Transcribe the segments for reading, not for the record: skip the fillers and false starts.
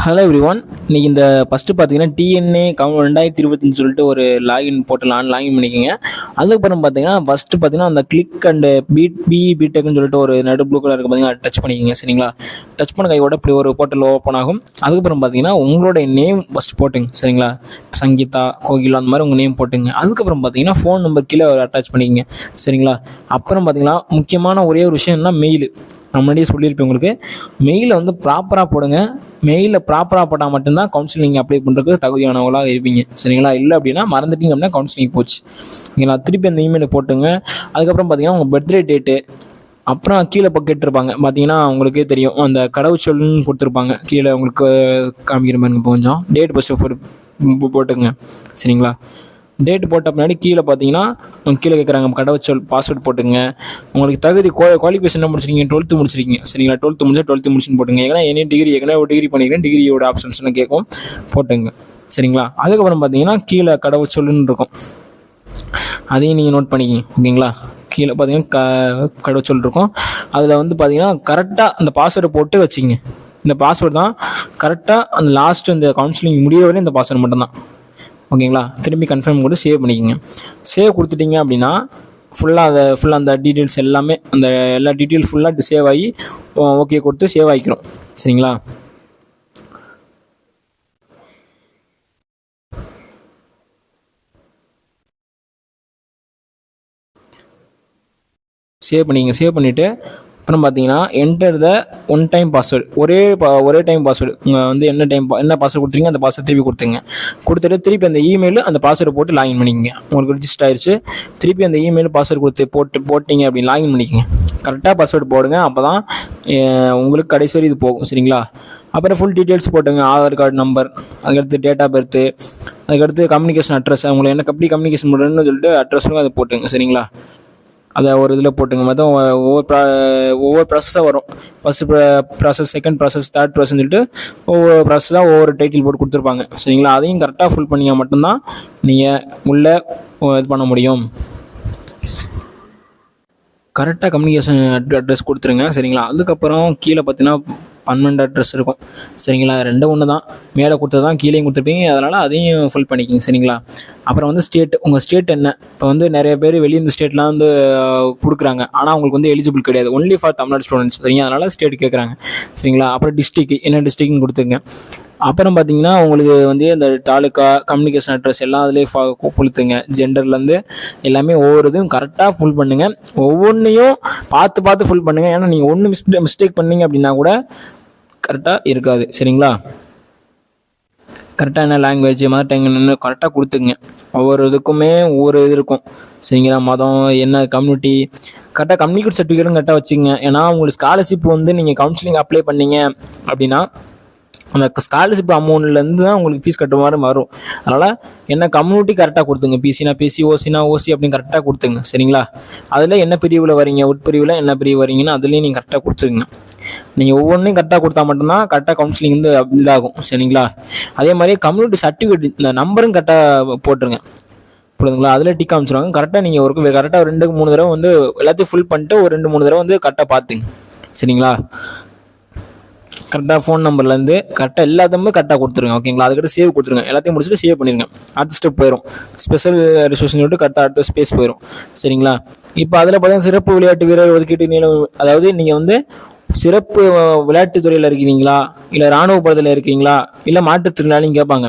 Hello every one. இன்றைக்கி இந்த first பார்த்தீங்கன்னா டிஎன்ஏ 2025 சொல்லிட்டு ஒரு லாகின் போட்டு லாகின் பண்ணிக்கோங்க. அதுக்கப்புறம் பார்த்தீங்கன்னா ஃபஸ்ட்டு பார்த்தீங்கன்னா அந்த கிளிக் அண்டு பிடெக்னு சொல்லிட்டு ஒரு நடு ப்ளூ கலர் இருக்குது பார்த்தீங்கன்னா டச் பண்ணிக்கோங்க. சரிங்களா? டச் பண்ண கையோட இப்படி ஒரு போர்ட்டல் ஓப்பன் ஆகும். அதுக்கப்புறம் பார்த்தீங்கன்னா உங்களுடைய நேம் ஃபஸ்ட் போட்டுங்க. சரிங்களா? சங்கீதா, கோகிலா அந்த மாதிரி உங்கள் நேம் போட்டுங்க. அதுக்கப்புறம் பார்த்தீங்கன்னா ஃபோன் நம்பர் கீழே அட்டாச் பண்ணிக்கோங்க. சரிங்களா? அப்புறம் பார்த்தீங்கன்னா முக்கியமான ஒரே ஒரு விஷயம் என்ன, மெயில். நான் முன்னாடியே சொல்லியிருப்பேன் உங்களுக்கு. மெயிலை வந்து ப்ராப்பராக போடுங்க. மெயிலில் ப்ராப்பராக போட்டால் மட்டும்தான் கவுன்சிலிங் அப்ளை பண்ணுறதுக்கு தகுதியானவங்களாக இருப்பீங்க. சரிங்களா? இல்லை அப்படின்னா மறந்துட்டீங்க அப்படின்னா கவுன்சிலிங் போச்சு. ஓகேங்களா? திருப்பி அந்த இமெயிலை போட்டுங்க. அதுக்கப்புறம் பார்த்தீங்கன்னா உங்கள் பர்த்டே டேட்டு, அப்புறம் கீழே இப்போ கேட்டிருப்பாங்க பார்த்தீங்கன்னா உங்களுக்கே தெரியும், அந்த கடவுச்சொல்லுன்னு கொடுத்துருப்பாங்க கீழே உங்களுக்கு காமிக்கிற மாதிரி. இப்போ கொஞ்சம் டேட் ஃபஸ்ட்டு போட்டுங்க. சரிங்களா? டேட்டு போட்ட பின்னாடி கீழே பார்த்தீங்கன்னா கீழே கேட்குறாங்க கடவுச்சொல், பாஸ்வேர்ட் போட்டுங்க. உங்களுக்கு தகுதி குவாலிஃபிகேஷன் என்ன முடிச்சிருக்கீங்க? 12th முடிச்சிருக்கீங்க. சரிங்களா? 12th முடிஞ்சா 12th முடிச்சுன்னு போட்டுங்க. ஏன்னா என்ன டிகிரி ஒரு டிகிரி பண்ணிக்கிறேன், டிகிரியோட ஆப்ஷன்ஸ்னு கேட்கும், போட்டுங்க. சரிங்களா? அதுக்கப்புறம் பார்த்தீங்கன்னா கீழே கடவுச்சொல்லுன்னு இருக்கும், அதையும் நீங்கள் நோட் பண்ணிக்கிங்க. ஓகேங்களா? கீழே பார்த்தீங்கன்னா கடவுச்சொல் இருக்கும். அதில் வந்து பார்த்தீங்கன்னா கரெக்டாக அந்த பாஸ்வேர்டை போட்டு வச்சுக்கிங்க. இந்த பாஸ்வேர்டு தான் கரெக்டாக அந்த லாஸ்ட்டு இந்த கவுன்சிலிங் முடிய வரையும் இந்த பாஸ்வேர்டு மட்டும்தான். ஓகேங்களா? திரும்பி கன்ஃபார்ம் கூட சேவ் பண்ணிக்கோங்க. சேவ் கொடுத்துட்டிங்க அப்படின்னா ஃபுல்லாக அந்த டீட்டெயில்ஸ் எல்லாமே, அந்த எல்லா டீட்டெயில்ஸ் ஃபுல்லாக சேவ் ஆகி ஓகே கொடுத்து சேவ் ஆகிக்கிறோம். சரிங்களா? சேவ் பண்ணிவிட்டு அப்புறம் பார்த்தீங்கன்னா enter the one time password. ஒரே டைம் பாஸ்வேர்டு. உங்கள் வந்து என்ன பாஸ்வேர்டு கொடுத்துருங்க அந்த பாஸ்வேர்டு திருப்பி கொடுத்துட்டு திருப்பி அந்த இமெயில் அந்த பாஸ்வேர்டு போட்டு லாகின் பண்ணிக்கோங்க. உங்களுக்கு ரிஜிஸ்டர் ஆயிடுச்சு. திருப்பி அந்த இமெயில் பாஸ்வேர்டு போட்டிங்க அப்படின்னு லாகின் பண்ணிக்கோங்க. கரெக்டாக பாஸ்வேர்டு போடுங்க. அப்போ தான் உங்களுக்கு கடைசி வரை இது போகும். சரிங்களா? அப்புறம் ஃபுல் டீட்டெயில்ஸ் போட்டுங்க. ஆதார் கார்டு நம்பர், அதுக்கடுத்து டேட் ஆஃப் பர்த்து, அதுக்கடுத்து கம்யூனிகேஷன் அட்ரஸ், உங்களை என்ன எப்படி கம்யூனிகேஷன் பண்ணுறதுன்னு சொல்லிட்டு அட்ரஸும் அதை போட்டுங்க. சரிங்களா? அதை ஒரு இதில் போட்டுங்க. மொத்தம் ஒவ்வொரு ப்ராசஸாக வரும். First process, second process, third process சொல்லிட்டு ஒவ்வொரு ப்ராசஸாக ஒவ்வொரு டைட்டில் போட்டு கொடுத்துருப்பாங்க. சரிங்களா? அதையும் கரெக்டாக ஃபுல் பண்ணிங்க மட்டும்தான் நீங்கள் உள்ளே இது பண்ண முடியும். கரெக்டாக கம்யூனிகேஷன் அட்ரஸ் கொடுத்துருங்க. சரிங்களா? அதுக்கப்புறம் கீழே பார்த்தீங்கன்னா பர்மனெண்ட் அட்ரஸ் இருக்கும். சரிங்களா? ரெண்டும் ஒன்று தான். மேலே கொடுத்தது தான் கீழேயும் கொடுத்துருப்பீங்க. அதனால் அதையும் ஃபுல் பண்ணிக்கிங்க. சரிங்களா? அப்புறம் வந்து உங்கள் ஸ்டேட் என்ன. இப்போ வந்து நிறைய பேர் வெளியே இந்த ஸ்டேட்லாம் வந்து கொடுக்குறாங்க. ஆனால் அவங்களுக்கு வந்து எலிஜிபிள் கிடையாது. Only for Tamil Nadu students. சரிங்களா? அதனால் ஸ்டேட் கேட்குறாங்க. சரிங்களா? அப்புறம் டிஸ்ட்ரிக்ட் என்ன டிஸ்ட்ரிக்ட்னு கொடுத்துங்க. அப்புறம் பார்த்தீங்கன்னா உங்களுக்கு வந்து இந்த தாலுக்கா, கம்யூனிகேஷன் அட்ரஸ் எல்லாம் அதிலே கொடுத்துங்க. ஜெண்டர்லேருந்து எல்லாமே ஒவ்வொரு இதுவும் கரெக்டாக ஃபுல் பண்ணுங்கள். ஒவ்வொன்றையும் பார்த்து ஃபுல் பண்ணுங்கள். ஏன்னா நீங்கள் ஒன்று மிஸ்டேக் பண்ணீங்க அப்படின்னா கூட கரெக்டாக இருக்காது. சரிங்களா? கரெக்டாக என்ன லாங்குவேஜ், மதர் டங் என்னென்னு கரெக்டாக கொடுத்துங்க. ஒவ்வொரு இதுக்குமே ஒவ்வொரு இது இருக்கும். சரிங்களா? மதம் என்ன, கம்யூனிட்டி, கரெக்டாக கம்யூனிகேட் சர்டிஃபிகேட்டும் கரெக்டாக வச்சுங்க. ஏன்னா உங்களுக்கு ஸ்காலர்ஷிப் வந்து நீங்கள் கவுன்சிலிங் அப்ளை பண்ணீங்க அப்படின்னா அந்த ஸ்காலர்ஷிப் அமௌண்ட்லேருந்து தான் உங்களுக்கு ஃபீஸ் கட்டுற மாதிரி வரும். அதனால் என்ன கம்யூனிட்டி கரெக்டாக கொடுத்துங்க. பிசினா பிசி, ஓசினா ஓசி அப்படின்னு கரெக்டாக கொடுத்துங்க. சரிங்களா? அதில் என்ன பிரிவில் வரீங்க, உட்பிரிவில் என்ன பிரிவு வரீங்கன்னா அதுலேயும் நீங்கள் கரெக்டாக கொடுத்துருங்க. நீங்கள் ஒவ்வொன்றையும் கரெக்டாக கொடுத்தா மட்டும்தான் கரெக்டாக கவுன்சிலிங் வந்து இதாகும். சரிங்களா? அதே மாதிரி கம்யூனிட்டி சர்டிஃபிகேட் இந்த நம்பரும் கரெக்டாக போட்டுருங்க. புரியுதுங்களா? அதில் டிக் காமிச்சிருவாங்க. கரெக்டாக நீங்கள் கரெக்டாக 2-3 தடவை வந்து எல்லாத்தையும் ஃபுல் பண்ணிட்டு ஒரு 2-3 தடவை வந்து கரெக்டாக பார்த்துங்க. சரிங்களா? கரெக்டாக ஃபோன் நம்பர்லேருந்து கரெக்டாக எல்லாத்தையுமே கரெக்டாக கொடுத்துருங்க. ஓகேங்களா? அதுக்கிட்ட சேவ் கொடுத்துருங்க. எல்லாத்தையும் முடிச்சுட்டு சேவ் பண்ணிடுங்க. அடுத்த ஸ்டெப் போயிடும். ஸ்பெஷல் ரிசர்வேஷன் சொல்லிட்டு கரெக்டாக அடுத்த ஸ்பேஸ் போயிடும். சரிங்களா? இப்போ அதில் பார்த்தீங்கன்னா சிறப்பு விளையாட்டு வீரர் ஒதுக்கீட்டு நீளம், அதாவது நீங்கள் வந்து சிறப்பு விளையாட்டு துறையில் இருக்கீங்களா, இல்லை இராணுவ படத்தில் இருக்கீங்களா, இல்லை மாற்றுத்திறனாளின்னு கேட்பாங்க.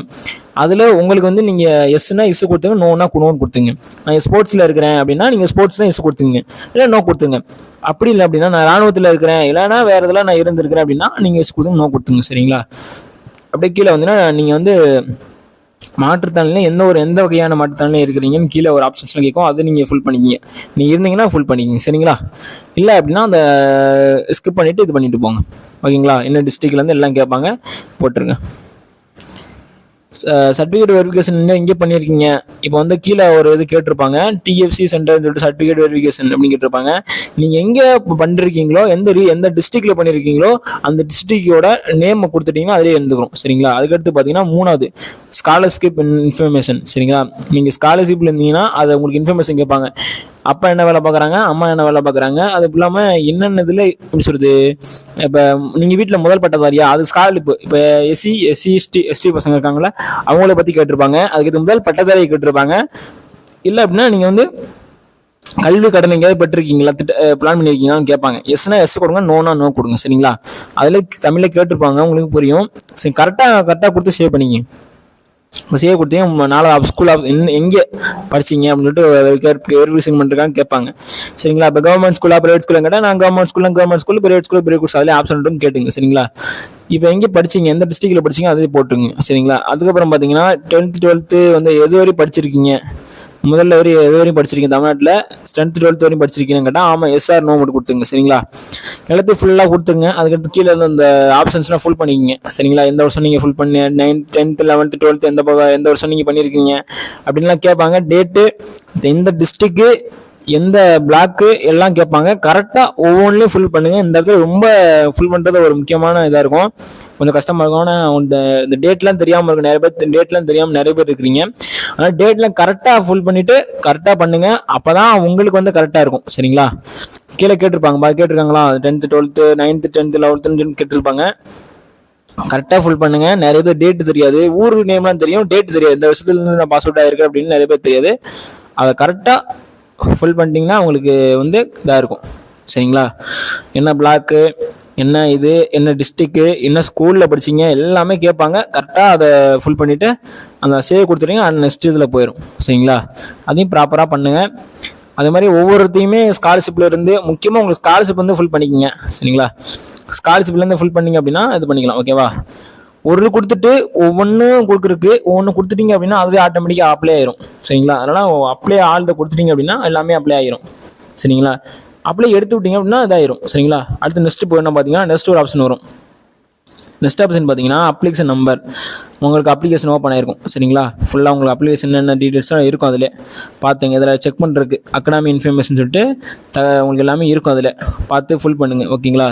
அதில் உங்களுக்கு வந்து நீங்கள் எஸ்னா எஸ் கொடுத்துங்க, நோனா நோன் கொடுத்துங்க. நான் ஸ்போர்ட்ஸில் இருக்கிறேன் அப்படின்னா நீங்கள் ஸ்போர்ட்ஸ்னால் எஸ் கொடுத்துங்க, இல்லை நோ கொடுத்துங்க. அப்படி இல்லை அப்படின்னா நான் இராணுவத்தில் இருக்கிறேன், இல்லைனா வேறு இதெல்லாம் நான் இருந்திருக்கிறேன் அப்படின்னா நீங்கள் எஸ் கொடுத்துங்க, நோ கொடுத்துங்க. சரிங்களா? அப்படியே கீழே வந்துன்னா நீங்கள் வந்து மாற்றுத்தாளில் எந்த வகையான மாற்றுத்தாளில் இருக்கிறீங்கன்னு கீழே ஒரு ஆப்ஷன்ஸ்லாம் கேட்கும். அதை நீங்கள் ஃபுல் பண்ணிக்கிங்க. நீங்கள் இருந்தீங்கன்னா ஃபுல் பண்ணிக்கிங்க. சரிங்களா? இல்லை அப்படின்னா அந்த ஸ்கிப் பண்ணிவிட்டு இது பண்ணிவிட்டு போங்க. ஓகேங்களா? என்ன டிஸ்ட்ரிக்ட்லேருந்து எல்லாம் கேட்பாங்க, போட்டுருங்க. சர்டிஃபிகேட் வெரிஃபிகேஷன் எங்கே பண்ணியிருக்கீங்க. இப்போ வந்து கீழே ஒரு இது கேட்டிருப்பாங்க, டிஎஃப்சி சென்டர்னு சொல்லிட்டு சர்டிஃபிகேட் வெரிஃபிகேஷன் அப்படின்னு கேட்டிருப்பாங்க. நீங்கள் எங்கே பண்ணிருக்கீங்களோ, எந்த டிஸ்ட்ரிக்டில் பண்ணியிருக்கீங்களோ அந்த டிஸ்ட்ரிக்டோட நேம் கொடுத்துட்டீங்கன்னா அதிலே இருந்துக்கணும். சரிங்களா? அதுக்கடுத்து பார்த்தீங்கன்னா 3வது ஸ்காலர்ஷிப் இன்ஃபர்மேஷன். சரிங்களா? நீங்கள் ஸ்காலர்ஷிப்பில் இருந்தீங்கன்னா அதை உங்களுக்கு இன்ஃபர்மேஷன் கேட்பாங்க. அப்பா என்ன வேலை பார்க்குறாங்க, அம்மா என்ன வேலை பார்க்குறாங்க, அது இல்லாமல் என்னென்ன இதில் எப்படி சொல்கிறது, இப்போ நீங்கள் வீட்டில் முதல் பட்டதாரியா, அது ஸ்காலர்ஷிப். இப்போ எஸ்சி பசங்க இருக்காங்களா, அவங்கள பற்றி கேட்டிருப்பாங்க. அதுக்கு இது முதல் பட்டதாரியை கேட்டிருப்பாங்க. இல்லை அப்படின்னா நீங்கள் வந்து கல்வி கடன் எங்கேயாவது பெற்றிருக்கீங்களா, பிளான் பண்ணியிருக்கீங்களான்னு கேட்பாங்க. எஸ்னா எஸ் கொடுங்க, நோனா நோ கொடுங்க. சரிங்களா, அதில் தமிழில் கேட்டிருப்பாங்க, உங்களுக்கு புரியும். சரி, கரெக்டாக கொடுத்து சேவ் பண்ணிங்க. இப்போ சேவ் கொடுத்தீங்க, 4 ஸ்கூல் எங்கே படிச்சிங்க அப்படின்னு சொல்லிட்டு வெரிஃபிகேஷன் பண்ணுறாங்க கேட்பாங்க. சரிங்களா, இப்போ கவர்மெண்ட் ஸ்கூலா ப்ரைவேட் ஸ்கூலில் கேட்டால் நான் கவர்மெண்ட் ஸ்கூல், ப்ரைவேட் ஸ்கூல் அதிலே ஆப்ஷன் இருக்குன்னு கேட்டுங்க. சரிங்களா, இப்போ எங்கே படிச்சிங்க, எந்த டிஸ்ட்ரிக்டில் படிச்சிங்க அதே போட்டுங்க. சரிங்களா, அதுக்கப்புறம் பார்த்தீங்கன்னா 10th 12th வந்து எது வரையும் படிச்சிருக்கீங்க, முதல்ல எது வரையும் படிச்சிருக்கீங்க, தமிழ்நாட்டில் 10th 12th வரையும் படிச்சிருக்கீங்கன்னு கேட்டால் ஆமாம் எஸ்ஆர் நோ மட்டும் கொடுத்துங்க. சரிங்களா, எல்லாத்தையும் ஃபுல்லாக கொடுத்துங்க. அதுக்கடுத்து கீழே அந்த ஆப்ஷன்ஸ்லாம் ஃபுல் பண்ணிக்கிங்க. சரிங்களா, எந்த வருஷம் நீங்கள் ஃபுல் பண்ணி 9th 10th 11th 12th எந்த வருஷம் நீங்கள் பண்ணியிருக்கீங்க அப்படின்லாம் கேட்பாங்க. டேட்டு, எந்த டிஸ்ட்ரிக்கு, எந்த பிளாக்கு எல்லாம் கேட்பாங்க. கரெக்டாக ஒவ்வொன்றிலையும் ஃபுல் பண்ணுங்க. இந்த இடத்துல ரொம்ப ஃபுல் பண்ணுறது ஒரு முக்கியமான இதாக இருக்கும், கொஞ்சம் கஷ்டமாக இருக்கும். ஆனால் இந்த டேட்லாம் தெரியாமல் இருக்கும் நிறைய பேர், டேட்லாம் தெரியாமல் நிறைய பேர் இருக்கிறீங்க. அதனால் டேட்லாம் கரெக்டாக ஃபுல் பண்ணிவிட்டு கரெக்டாக பண்ணுங்கள். அப்போ தான் உங்களுக்கு வந்து கரெக்டாக இருக்கும். சரிங்களா, கீழே கேட்டிருக்காங்களா 10th 12th 9th 10th 11th கேட்டிருப்பாங்க. கரெக்டாக ஃபுல் பண்ணுங்க. நிறைய பேர் டேட்டு தெரியாது, ஊர் நேம்லாம் தெரியும், டேட் தெரியாது. இந்த வருஷத்துலேருந்து நான் பாஸ் அவுட் ஆகிருக்கேன் அப்படின்னு நிறைய பேர் தெரியாது. அதை கரெக்டாக ஃபுல் பண்ணிட்டீங்கன்னா உங்களுக்கு வந்து இதாக இருக்கும். சரிங்களா, என்ன பிளாக்கு, என்ன இது, என்ன டிஸ்ட்ரிக்கு, என்ன ஸ்கூலில் படிச்சிங்க எல்லாமே கேட்பாங்க. கரெக்டாக அதை ஃபுல் பண்ணிவிட்டு அந்த சேவ் கொடுத்துட்டீங்க, அந்த நெக்ஸ்ட் இதில் போயிடும். சரிங்களா, அதையும் ப்ராப்பராக பண்ணுங்கள். அதே மாதிரி ஒவ்வொருத்தையுமே ஸ்காலர்ஷிப்பில் இருந்து முக்கியமாக உங்களுக்கு ஸ்காலர்ஷிப் வந்து ஃபுல் பண்ணிக்கோங்க. சரிங்களா, ஸ்காலர்ஷிப்லேருந்து ஃபுல் பண்ணிங்க அப்படின்னா இது பண்ணிக்கலாம். ஓகேவா, ஒரு கொடுத்துட்டு ஒவ்வொன்றும் ஒவ்வொன்று கொடுத்துட்டீங்க அப்படின்னா அதுவே ஆட்டோமேட்டிக்காக அப்ளை ஆயிரும். சரிங்களா, அதனால் அப்ளை ஆள்த கொடுத்துட்டீங்க அப்படின்னா எல்லாமே அப்ளை ஆயிரும். சரிங்களா, அப்ளை எடுத்து விட்டீங்க அப்படின்னா இதாயிரும். சரிங்களா, அடுத்து நெக்ஸ்ட் போயிடும் பார்த்தீங்கன்னா நெக்ஸ்ட் ஒரு ஆப்ஷன் வரும். நெக்ஸ்ட் ஆப்ஷன் பார்த்தீங்கன்னா அப்ளிகேஷன் நம்பர். உங்களுக்கு அப்ளிகேஷன் ஓப்பன் ஆயிருக்கும். சரிங்களா, ஃபுல்லாக உங்களுக்கு அப்ளிகேஷன் என்ன டீட்டெயில்ஸ்லாம் இருக்கும் அதில் பார்த்துங்க. இதில் செக் பண்ணுறதுக்கு அகாடமி இன்ஃபர்மேஷன் சொல்லிட்டு உங்களுக்கு எல்லாமே இருக்கும். அதில் பார்த்து ஃபுல் பண்ணுங்கள். ஓகேங்களா,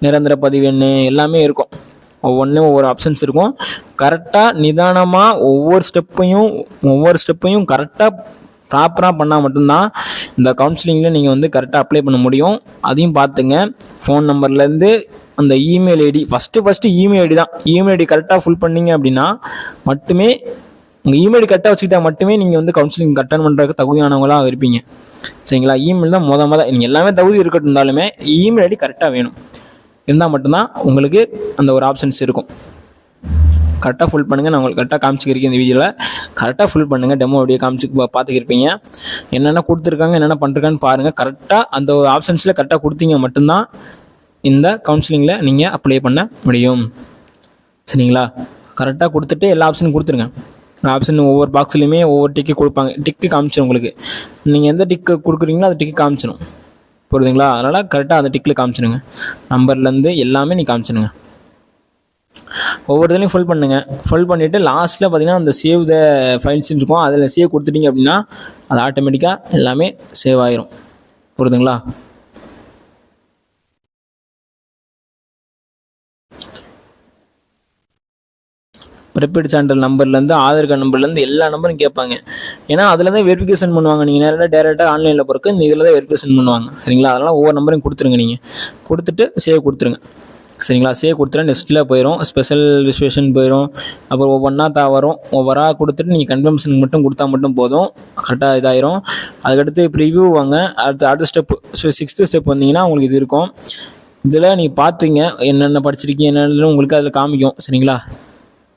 நிரந்தர பதிவு எண் எல்லாமே இருக்கும். ஒவ்வொன்றும் ஒவ்வொரு ஆப்ஷன்ஸ் இருக்கும். கரெக்டாக நிதானமாக ஒவ்வொரு ஸ்டெப்பையும் கரெக்டாக ப்ராப்பராக பண்ணால் மட்டும்தான் இந்த கவுன்சிலிங்கில் நீங்கள் வந்து கரெக்டாக அப்ளை பண்ண முடியும். அதையும் பார்த்துங்க. ஃபோன் நம்பர்லேருந்து அந்த email ID, first email ID தான். இமெயில் ஐடி கரெக்டாக ஃபுல் பண்ணிங்க அப்படின்னா மட்டுமே, உங்கள் இமெயில் ஐடி கரெக்டாக வச்சுக்கிட்டா மட்டுமே நீங்கள் வந்து கவுன்சிலிங் அட்டெண்ட் பண்ணுறதுக்கு தகுதியானவங்களாக இருப்பீங்க. சரிங்களா, இமெயில் தான் மொதல் நீங்கள் எல்லாமே தகுதி இருந்தாலுமே இமெயில் ஐடி கரெக்டாக வேணும். இருந்தால் மட்டும்தான் உங்களுக்கு அந்த ஒரு ஆப்ஷன்ஸ் இருக்கும். கரெக்டாக ஃபுல் பண்ணுங்கள். நான் உங்களுக்கு கரெக்டாக காமிச்சிக்கிறேன் இந்த வீடியோவில். கரெக்டாக ஃபுல் பண்ணுங்கள். டெமோ அப்படியே பார்த்துக்கிருப்பீங்க. என்னென்ன கொடுத்துருக்காங்க, என்னென்ன பண்ணுறாங்கன்னு பாருங்கள். கரெக்டாக அந்த ஒரு ஆப்ஷன்ஸில் கரெக்டாக கொடுத்தீங்க மட்டும்தான் இந்த கவுன்சிலிங்கில் நீங்கள் அப்ளை பண்ண முடியும். சரிங்களா, கரெக்டாக கொடுத்துட்டு எல்லா ஆப்ஷனும் கொடுத்துருங்க. ஆப்ஷன் ஒவ்வொரு பாக்ஸ்லையுமே ஒவ்வொரு டிக்கு கொடுப்பாங்க. டிக்கு காமிச்சிடும் உங்களுக்கு. நீங்கள் எந்த டிக்கு கொடுக்குறீங்களோ அந்த டிக்கு காமிச்சிடும். புரியுதுங்களா, அதனால் கரெக்டாக அந்த டிக்கில் காமிச்சிடுங்க. நம்பர்லேருந்து எல்லாமே நீ காமிச்சிடுங்க. ஒவ்வொரு இதுலையும் ஃபுல் பண்ணுங்கள். ஃபுல் பண்ணிவிட்டு லாஸ்ட்டில் பார்த்தீங்கன்னா அந்த சேவ் த ஃபைல்ஸ் இருக்கும். அதில் சேவ் கொடுத்துட்டீங்க அப்படின்னா அது ஆட்டோமேட்டிக்காக எல்லாமே சேவ் ஆயிரும். புரியுதுங்களா, பிறப்பீடு சான்றிதழ் நம்பர்லேருந்து ஆதார் கார்டு நம்பர்லேருந்து எல்லா நம்பரும் கேட்பாங்க. ஏன்னா அதில் தான் வெரிஃபிகேஷன் பண்ணுவாங்க. நீங்கள் டேரெக்டாக ஆன்லைனில் போகிறக்கு இந்த இதில் தான் வெரிஃபிகேஷன் பண்ணுவாங்க. சரிங்களா, அதனால் ஒவ்வொரு நம்பரையும் கொடுத்துருங்க. நீங்கள் கொடுத்துட்டு சேவ் கொடுத்துருங்க. சரிங்களா, சேவ் கொடுத்துட்டா நெக்ஸ்ட்டில் போயிடும். ஸ்பெஷல் ரிஜிஸ்ட்ரேஷன் போயிடும். அப்புறம் ஒவ்வொன்றா வரும். ஒவ்வொருவராக கொடுத்துட்டு நீங்கள் கன்ஃபர்மேஷன் மட்டும் கொடுத்தா மட்டும் போதும், கரெக்டாக இதாயிரும். அதுக்கடுத்து ப்ரிவ்யூ வாங்க. அடுத்த ஸ்டெப் 6th ஸ்டெப் வந்தீங்கன்னா உங்களுக்கு இது இருக்கும். இதில் நீங்கள் பார்த்துங்க என்னென்ன படிச்சிருக்கீங்க என்னென்னு உங்களுக்கு அதில் காமிக்கும். சரிங்களா,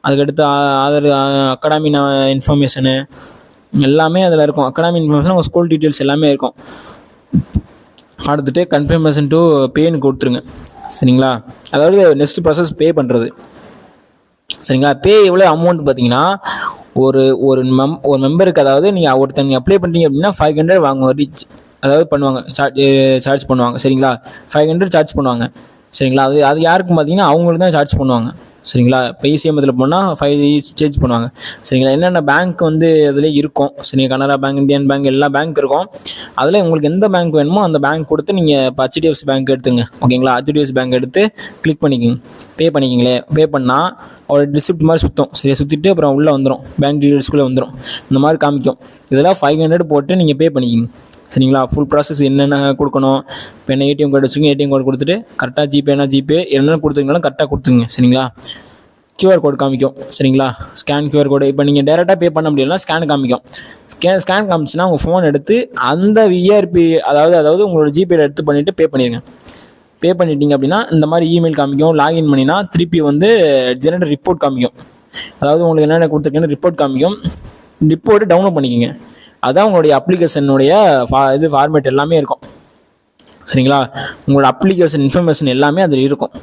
அதுக்கடுத்து ஆதார் அகாடமி இன்ஃபர்மேஷனு எல்லாமே அதில் இருக்கும். அகாடமி இன்ஃபர்மேஷன் உங்கள் ஸ்கூல் டீட்டெயில்ஸ் எல்லாமே இருக்கும். அடுத்துட்டு கன்ஃபர்மேஷன் டு பேன்னு கொடுத்துருங்க. சரிங்களா, அதாவது நெக்ஸ்ட் ப்ராசஸ் பே பண்ணுறது. சரிங்களா, பே எவ்வளோ அமௌண்ட் பார்த்தீங்கன்னா ஒரு மெம்பருக்கு, அதாவது நீங்கள் ஒருத்தங்க அப்ளை பண்ணிட்டீங்க அப்படின்னா 500 வாங்குவாங்க. அதாவது பண்ணுவாங்க, சார்ஜ் பண்ணுவாங்க. சரிங்களா, 500 சார்ஜ் பண்ணுவாங்க. சரிங்களா, அது யாருக்கும் பார்த்தீங்கன்னா அவங்களுக்கு தான் சார்ஜ் பண்ணுவாங்க. சரிங்களா, இப்போ இசிஎம்த்தில் போனால் 5 சார்ஜ் பண்ணுவாங்க. சரிங்களா, என்னென்ன பேங்க் வந்து அதில் இருக்கும். சரிங்க, கனரா பேங்க், இந்தியன் பேங்க் எல்லா பேங்க் இருக்கும். அதில் உங்களுக்கு எந்த பேங்க் வேணுமோ அந்த பேங்க் கொடுத்து நீங்கள் இப்போ HDFC பேங்க் எடுத்துங்க. ஓகேங்களா, HDFC பேங்க் எடுத்து கிளிக் பண்ணிக்கிங்க. பே பண்ணிக்கிங்களே. பே பண்ணால் ஒரு ரிசிப்ட் மாதிரி சுற்றும். சரியா, சுற்றிட்டு அப்புறம் உள்ளே வந்துடும், பேங்க் டீட்டெயில்ஸ்குள்ளே வந்துடும். இந்த மாதிரி காமிக்கும். இதெல்லாம் 500 போட்டு நீங்கள் பே பண்ணிக்கிங்க. சரிங்களா. ஃபுல் ப்ராசஸ் என்னென்ன கொடுக்கணும், இப்போ என்ன ஏடிஎம் கார்டு வச்சுங்க, ஏடிஎம் கார்டு கொடுத்துட்டு கரெக்டாக ஜிபேனா ஜிபே என்னென்ன கொடுத்துங்கனாலும் கரெக்டாக கொடுத்துங்க. சரிங்களா. QR கோடு காமிக்கும். சரிங்களா. ஸ்கேன் QR கோடு இப்போ நீங்கள் டேரெக்டாக பே பண்ண முடியலன்னா ஸ்கேன் காமிக்கும். ஸ்கேன் காமிச்சுன்னா உங்கள் ஃபோன் எடுத்து அந்த விஆர்பி அதாவது உங்களோட ஜிபேல எடுத்து பண்ணிவிட்டு பே பண்ணிடுங்க. பே பண்ணிட்டீங்க அப்படின்னா இந்த மாதிரி இமெயில் காமிக்கும். லாகின் பண்ணினா திருப்பி வந்து ஜெனரேட் ரிப்போர்ட் காமிக்கும். அதாவது உங்களுக்கு என்னென்ன கொடுத்துருக்கேன்னு ரிப்போர்ட் காமிக்கும். ரிப்போர்ட்டு டவுன்லோட் பண்ணிக்கோங்க. அதான் உங்களுடைய அப்ளிகேஷனுடைய ஃபார்மேட் எல்லாமே இருக்கும். சரிங்களா. உங்களோட அப்ளிகேஷன் இன்ஃபர்மேஷன் எல்லாமே அதில் இருக்கும்.